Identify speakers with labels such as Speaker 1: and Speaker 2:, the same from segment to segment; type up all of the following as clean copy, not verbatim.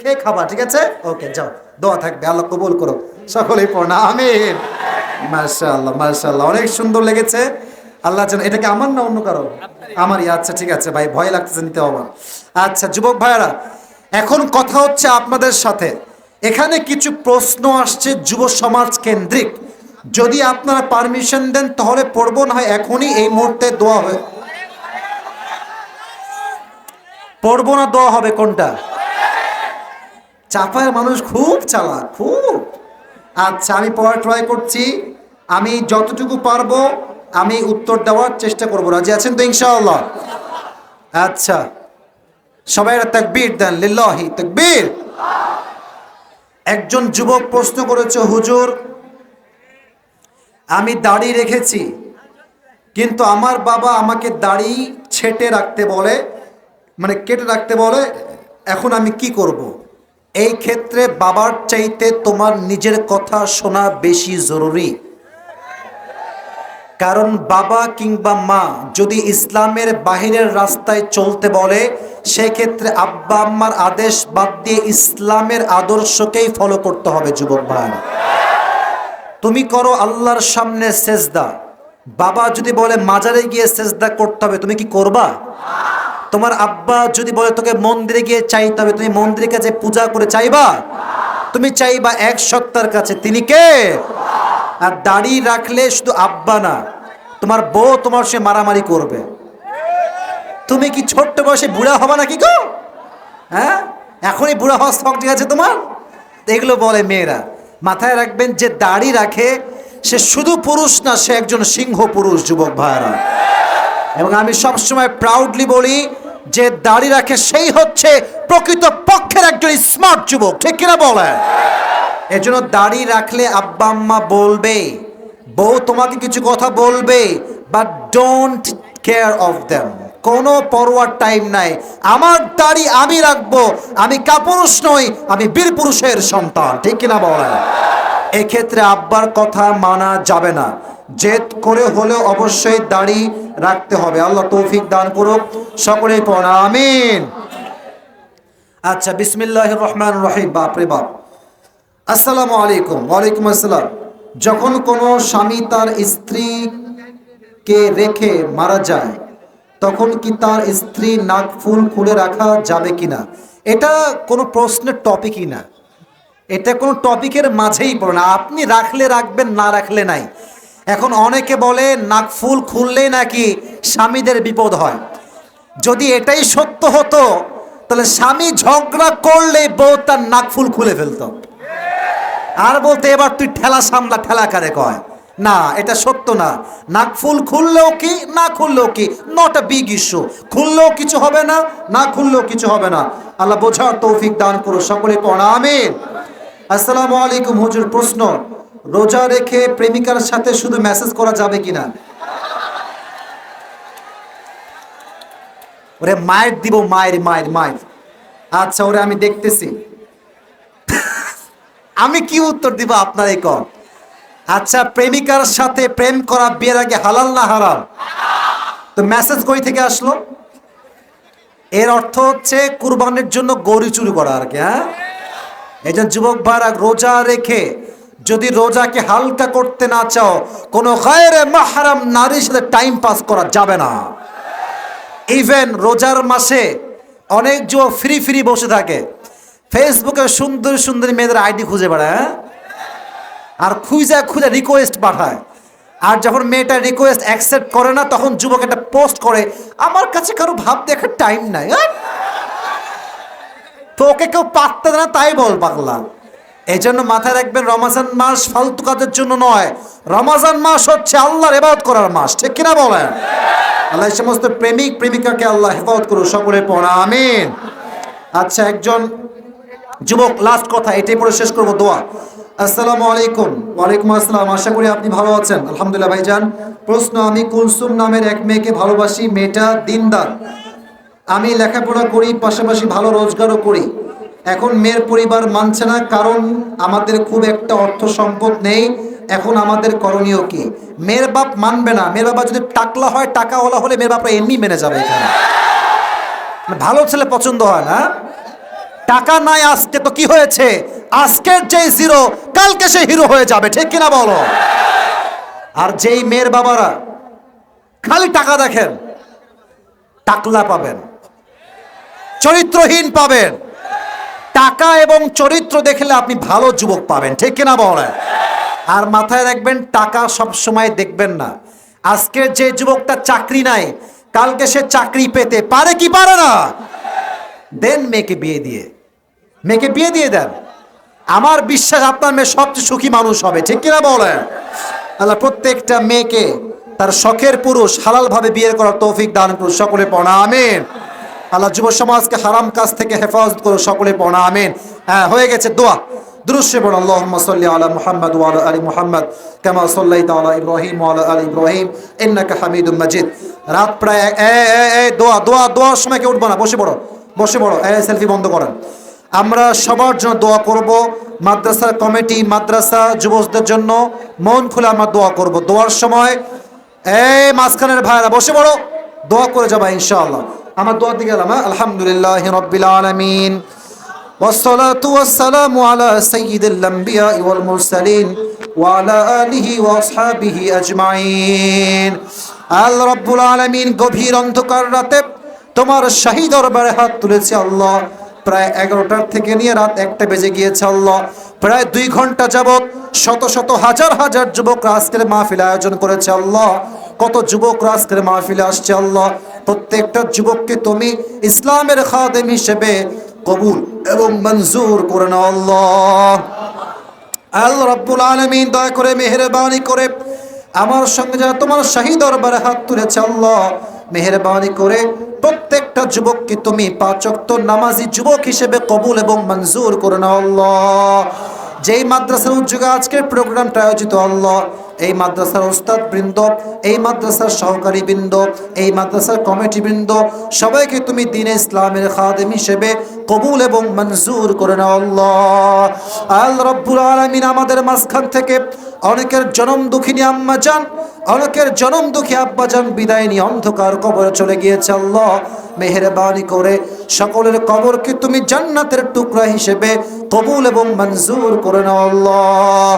Speaker 1: খেয়ে খাবা, ঠিক আছে? ওকে, যাও, দোয়া থাকবে, আল্লাহ কবুল করো। সকলেই পড়না আমিন। মাশাআল্লাহ মাশাআল্লাহ, অনেক সুন্দর লেগেছে। আল্লাহ যেন, এটা কি আমার না অন্য কারো? আমারই। আচ্ছা ঠিক আছে ভাই, ভয় লাগতেছে নিতে হবে। আচ্ছা যুবক ভাইরা, এখন কথা হচ্ছে আপনাদের সাথে, এখানে কিছু প্রশ্ন আসছে যুব সমাজ কেন্দ্রিক। যদি আপনারা পারমিশন দেন তাহলে পড়বো, না হয় এখনই এই মুহূর্তে দোয়া হয়। পড়বো না দোয়া হবে, কোনটা? চাপায়ের মানুষ খুব চালাক, খুব। আচ্ছা আমি পড়া ট্রাই করছি, আমি যতটুকু পারবো আমি উত্তর দেওয়ার চেষ্টা করবো। রাজি আছেন তো ইনশাআল্লাহ? আচ্ছা সবাই তাকবীর দেন, লিল্লাহি তাকবীর। একজন যুবক প্রশ্ন করেছে, হুজুর আমি দাড়ি রেখেছি কিন্তু আমার বাবা আমাকে দাড়ি ছেটে রাখতে বলে, মানে কেটে রাখতে বলে, এখন আমি কি করব? এই ক্ষেত্রে বাবার চাইতে তোমার নিজের কথা শোনা বেশি জরুরি। কারণ বাবা কিংবা মা যদি ইসলামের বাহিরের রাস্তায় চলতে বলে, সেক্ষেত্রে আব্বা আম্মার আদেশ বাদ দিয়ে ইসলামের আদর্শকেই ফলো করতে হবে। যুবক ভাই, তুমি করো আল্লাহর সামনে সেজদা, বাবা যদি বলে মাজারে গিয়ে সেজদা করতে হবে, তুমি কি করবা? তোমার আব্বা যদি বলে তোকে মন্দিরে গিয়ে চাইতে হবে, তুমি মন্দিরের কাছে পূজা করে চাইবা? তুমি চাইবা এক সত্তার কাছে, তিনি কে? আর দাড়ি রাখলে শুধু আব্বা না, তোমার বউ তোমার সে মারামারি করবে। তুমি কি ছোট্ট বয়সে বুড়া হবা নাকি গো? হ্যাঁ, এখনই বুড়া হওয়ার শখ ঠিক আছে তোমার? এগুলো বলে মেয়েরা। মাথায় রাখবেন, যে দাড়ি রাখে সে শুধু পুরুষ না, সে একজন সিংহ পুরুষ। যুবক ভাইরা, এবং আমি সবসময় প্রাউডলি বলি, যে দাড়ি রাখে সেই হচ্ছে প্রকৃত পক্ষের একজন স্মার্ট যুবক, ঠিক কিনা বলে? এজন্য দাড়ি রাখলে আব্বা আম্মা বলবে, বউ তোমাকে কিছু কথা বলবে, but don't care of them, কোনো পরোয়ার টাইম নাই। আমার দাড়ি আমি রাখবো, আমি কাপুরুষ নই, আমি বীর পুরুষের সন্তান, ঠিক কিনা বলে? এক্ষেত্রে আব্বার কথা মানা যাবে না, জেদ করে হলেও অবশ্যই দাড়ি রাখতে হবে। আল্লাহ তৌফিক দান করুক, সকলেই পড়া আমিন। আচ্ছা বিসমিল্লাহির রহমানির রহিম। বাপরে বাপ, আসসালামু আলাইকুম। ওয়ালাইকুম আসসালাম। যখন কোনো স্বামী তার স্ত্রীকে রেখে মারা যায়, তখন কি তার স্ত্রী নাক ফুল খুলে রাখা যাবে কিনা? এটা কোনো প্রশ্নের টপিকই না, এটা কোনো টপিকের মাঝেই পড়ে না। আপনি রাখলে রাখবেন, না রাখলে নাই। এখন অনেকে বলে নাক ফুল খুললেই নাকি স্বামীদের বিপদ হয়। যদি এটাই সত্য হতো তাহলে স্বামী ঝগড়া করলে বউ তার নাক ফুল খুলে ফেলতো, আর বলতে এবার তুই ঠেলা সামলা, ঠেলা কারে কয়? না, এটা সত্য না। নাক ফুল খুললেও কি, না খুললেও কি, নট আ বিগ ইস্যু। খুললেও কিছু হবে না, না খুললেও কিছু হবে না। আল্লাহ বোঝার তৌফিক দান করো, সকলে পড়া আমিন। আসসালামু আলাইকুম। হুজুর প্রশ্ন, রোজা রেখে প্রেমিকার সাথে শুধু মেসেজ করা যাবে কিনা? ওরে মায়ের দিব, মায়ের মায়ের মায়ের। আচ্ছা ওরে আমি দেখতেছি, আমি কি উত্তর দিব আপনারাই কন। আচ্ছা প্রেমিকার সাথে প্রেম করা বিয়ের আগে হালাল না হারাম? তো মেসেজ কই থেকে আসলো? এর অর্থ হচ্ছে কুরবানির জন্য গরু চুরি করা আর কি। হ্যাঁ, এই যে যুবক ভাইরা, রোজা রেখে যদি রোজাকে হালকা করতে না চাও, কোনো গায়রে মাহরাম নারীর সাথে টাইম পাস করা যাবে না। ইভেন রোজার মাসে অনেক যুবক ফ্রি ফ্রি বসে থাকে, ফেসবুকে সুন্দর সুন্দর মেয়েদের আইডি খুঁজে বেড়ায়, আর খুঁজে খুঁজে রিকোয়েস্ট পাঠায়। আর যখন মেয়েটা রিকোয়েস্ট অ্যাকসেপ্ট করে না, তখন যুবক একটা পোস্ট করে, আমার কাছে কারো ভাব দেখার টাইম নাই। তো ওকে কেউ পাত্তা দেয় না, তাই বল পাগলা। এই জন্য মাথায় রাখবেন, রমজান মাস ফালতু কাজের জন্য নয়, রমজান মাস হচ্ছে আল্লাহর ইবাদত করার মাস, ঠিক কিনা বলেন? আল্লাহ সমস্ত প্রেমিক প্রেমিকাকে আল্লাহ হেফাজত করুন, সকলে পড়া আমিন। আচ্ছা একজন যুবক, লাস্ট কথা এটাই পরে শেষ করবো, দোয়া। আসসালামু আলাইকুম। ওয়ালাইকুম আসসালাম। আশা করি আপনি ভালো আছেন। আলহামদুলিল্লাহ ভাইজান। প্রশ্ন, আমি কুলসুম নামের এক মেয়েকে ভালোবাসি, মেয়েটা দিনদার, আমি লেখাপড়া করি, পাশাপাশি ভালো রোজগারও করি। এখন মেয়ের পরিবার মানছে না, কারণ আমাদের খুব একটা অর্থ সম্পদ নেই। এখন আমাদের করণীয় কি? মেয়ের বাপ মানবে না। মেয়ের বাবা যদি টাকলা হয়, টাকাওয়ালা হলে মেয়ের বাপরা এমনি মেনে যাবে। এখানে ভালো ছেলে পছন্দ হয় না। টাকা নাই আজকে তো কি হয়েছে, আজকের যে জিরো কালকে সে হিরো হয়ে যাবে, ঠিক কিনা বলো? আর যেই মেয়ের বাবারা খালি টাকা দেখেন, টাকলা পাবেন, চরিত্রহীন পাবেন। টাকা এবং চরিত্র দেখলে আপনি ভালো যুবক পাবেন, ঠিক কিনা বলেন? আর মাথায় রাখবেন, টাকা সব সময় দেখবেন না। আজকের যে যুবকটা চাকরি নাই, কালকে সে চাকরি পেতে পারে কি পারে না? দেন মেয়েকে বিয়ে দিয়ে, মেয়েকে বিয়ে দিয়ে দেন। আমার বিশ্বাস আপনার মেয়ে সবচেয়ে সুখী মানুষ হবে, ঠিক কিনা বলেন? আল্লাহ প্রত্যেকটা মেয়েকে তার শখের পুরুষ হালালভাবে বিয়ে করার তৌফিক দান করুন, সকলে পড়া আমিন। আল্লাহ যুব সমাজকে হারাম কাজ থেকে হেফাজত করুন, সকলে পড়া আমিন। হ্যাঁ, হয়ে গেছে দোয়া। দুরূদ পড়ুন, আল্লাহুম্মা সাল্লি আলা মুহাম্মাদ ওয়া আলা আলি মুহাম্মাদ কামা সাল্লাইতা আলা ইব্রাহিম ওয়া আলা আলি ইব্রাহিম ইন্নাকা হামিদুম মাজিদ। রাত প্রায় দোয়া দোয়া দোয়ার সময় কেউ উঠবো না, বসে পড়ো, বসে পড়ো, সেলফি বন্ধ করেন। আমরা সবার জন্য দোয়া করব, মাদ্রাসার কমিটি, মাদ্রাসা যুবকদের জন্য মন খুলে আমরা দোয়া করব। দোয়ার সময় মাঝখানের ভাইরা বসে পড়ো, দোয়া করে যাবা ইনশাআল্লাহ। আমার দোয়া দিকে গেলাম। আলহামদুলিল্লাহি রাব্বিল আলামিন ওয়াসসালাতু ওয়াসসালামু আলা সাইয়্যিদিল আমবিয়া ওয়াল মুরসালিন ওয়া আলা আলিহি ওয়া আসহাবিহি আজমাইন। আল্লাহ রাব্বুল আলামিন গভীর অন্ধকার রাতে তোমার শাহী দরবারে হাত তুলেছি আল্লাহ। প্রায় 11টার থেকে নিয়ে রাত 1টা বেজে গিয়েছে আল্লাহ। প্রায় 2 ঘন্টা যাবত শত শত হাজার হাজার যুবকরা আজকের মাহফিল আয়োজন করেছে আল্লাহ। কত যুবকরা আজকের মাহফিলে আসছে আল্লাহ। প্রত্যেকটা যুবককে তুমি ইসলামের খাদেম হিসেবে কবুল এবং মঞ্জুর করে নাও আল্লাহ। আল্লাহ রাব্বুল আলামিন দয়া করে মেহেরবানি করে আমার সঙ্গে যারা তোমার শাহী দরবারে হাত তুলেছে আল্লাহ, মেহেরবানি করে প্রত্যেকটা যুবককে তুমি 5 ওয়াক্ত নামাজি যুবক হিসেবে কবুল এবং মঞ্জুর করে নাও আল্লাহ। যেই মাদ্রাসার উদ্যোগে আজকের প্রোগ্রামটা আয়োজিত আল্লাহ, এই মাদ্রাসার ওস্তাদ বৃন্দ, এই মাদ্রাসার সহকারী বৃন্দ, এই মাদ্রাসার কমিটি বৃন্দ, সবাইকে তুমি দ্বীন ইসলামের খাদেম হিসেবে কবুল এবং মঞ্জুর করে নাও আল্লাহ। আল্লাহ রাব্বুল আলামিন আমাদের মাঝখান থেকে অনেকের জনম দুঃখিনী আম্মা জান, অনেকের জনম দুঃখী আব্বা জান বিদায় নিয়ে অন্ধকার কবরে চলে গিয়েছে আল্লাহ। মেহেরবানি করে সকলের কবরকে তুমি জান্নাতের টুকরা হিসেবে কবুল এবং মঞ্জুর করে নাও আল্লাহ।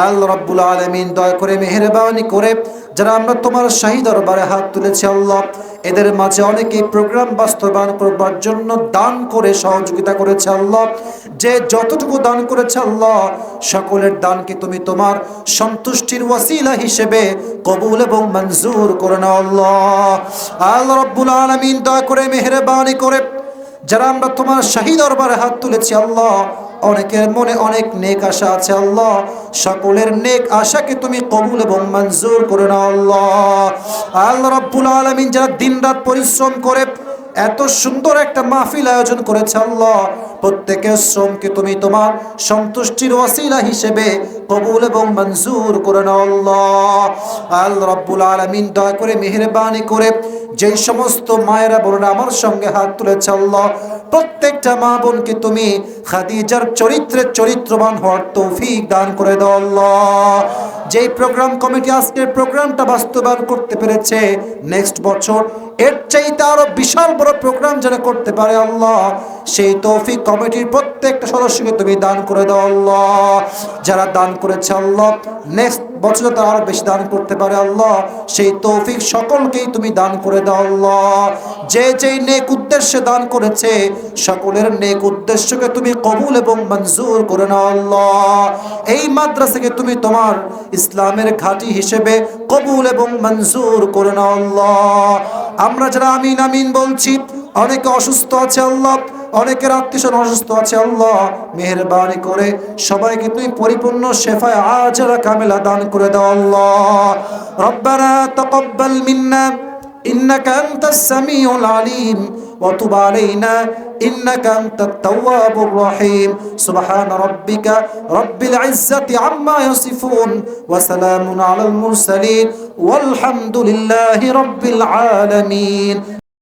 Speaker 1: আল্লাহ রাব্বুল আলামিন দয়া করে মেহেরবানি করে যারা আমরা তোমার শাহী দরবারে হাত তুলেছি আল্লাহ, এদের মাঝে অনেকেই প্রোগ্রাম বাস্তবায়ন করবার জন্য দান করে সহযোগিতা করেছে আল্লাহ। যে যতটুকু দান করেছে আল্লাহ, সকলের দানকে তুমি তোমার সন্তুষ্টির ওয়াসিলা হিসেবে কবুল এবং মঞ্জুর করে নাও আল্লাহ। আল্লাহ রাব্বুল আলামিন দয়া করে মেহেরবানি করে যারা আমরা তোমার শাহী দরবারে হাত তুলেছি আল্লাহ, অনেকের মনে অনেক নেক আশা আছে আল্লাহ, সকলের নেক আশাকে তুমি কবুল এবং মঞ্জুর করে নাও আল্লাহ। আল্লাহ রাব্বুল আলামিন যারা দিনরাত পরিশ্রম করে এত সুন্দর একটা মাহফিল আয়োজন করেছে আল্লাহ, প্রত্যেকের শ্রমকে তুমি তোমার সন্তুষ্টির ওয়াসিলা হিসেবে কবুল এবং মঞ্জুর করে নাও আল্লাহ। আল্লাহ রাব্বুল আলামিন দয়া করে মেহেরবানি করে যেই সমস্ত মায়েরা বোনেরা আমার সঙ্গে হাত তুলেছে আল্লাহ, প্রত্যেকটা মা বোনকে তুমি খাদিজার চরিত্রে চরিত্রবান হওয়ার তৌফিক দান করে দাও আল্লাহ। যেই প্রোগ্রাম কমিটি আজকের প্রোগ্রামটা বাস্তবায়ন করতে পেরেছে, নেক্সট বছর এর চাইতে আরো বিশাল বড় প্রোগ্রাম যেন করতে পারে আল্লাহ, সেই তৌফিক কমিটির প্রত্যেকটা সদস্যকে তুমি দান করে দাও আল্লাহ। যারা দান করেছে আল্লাহ, নেক্সট বছর তারা আরো বেশি দান করতে পারে আল্লাহ, সেই তৌফিক সকলকেই তুমি দান করে দাও আল্লাহ। যে যেই নেক উদ্দেশ্যে দান করেছে, সকলের নেক উদ্দেশ্যকে তুমি কবুল এবং মঞ্জুর করে নাও আল্লাহ। এই মাদ্রাসাকে তুমি তোমার ইসলামের ঘাঁটি হিসেবে কবুল এবং মঞ্জুর করে নাও আল্লাহ। আমরা যারা আমিন আমিন বলছি, অনেকে অসুস্থ আছে আল্লাহ, অনেকের আত্মীয় অসুস্থ আছে আল্লাহ, মেহেরবানি করে সবাইকে তুমি পরিপূর্ণ শেফায়ে আজরা কামিলা দান করে দাও আল্লাহ। রব্বানা তাকাব্বাল মিন্না ইন্নাকা আনতাস সামিউল আলিম ওয়া তুব আলাইনা ইন্নাকা আনতাত তাওয়াবুর রহিম। সুবহান রাব্বিকা রাব্বিল ইজ্জাতি আম্মা ইয়াসিফুন ওয়া সালামুন আলাল মুরসালিন ওয়াল হামদুলিল্লাহি রাব্বিল আলামিন।